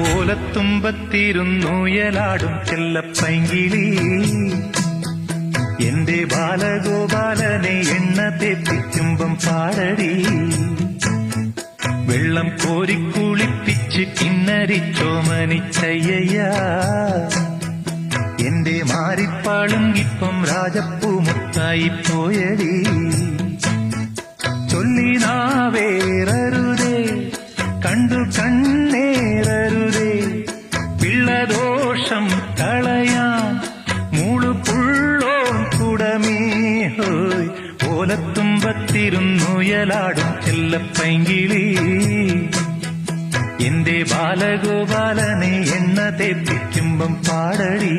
ഓലത്തുമ്പത്തിരുന്നുയലാടും ചെല്ലപ്പൈങ്കിളി എന്റെ ബാലഗോപാലനെ എണ്ണ തേപ്പിക്കുമ്പം പാടടി വെള്ളം കോരിക്കുളിപ്പിച്ച് കിന്നരിച്ചോമനിച്ചയ്യ എന്റെ മാറിപ്പാളുങ്കിപ്പം രാജപ്പൂമുത്തായി പോയടി ചൊല്ലി നാവേറരുതേ കണ്ടു കണ്ണേറരുതേ പിള്ളദോഷം കളയാൻ മൂളുപുള്ളോൻ കുടമേ ഹോയ് ഓലത്തുമ്പത്തിരുന്നുയലാടും ചെല്ലപ്പൈങ്കിളി എന്റെ ബാലഗോപാലനെ എണ്ണ തേപ്പിക്കുമ്പം പാടടി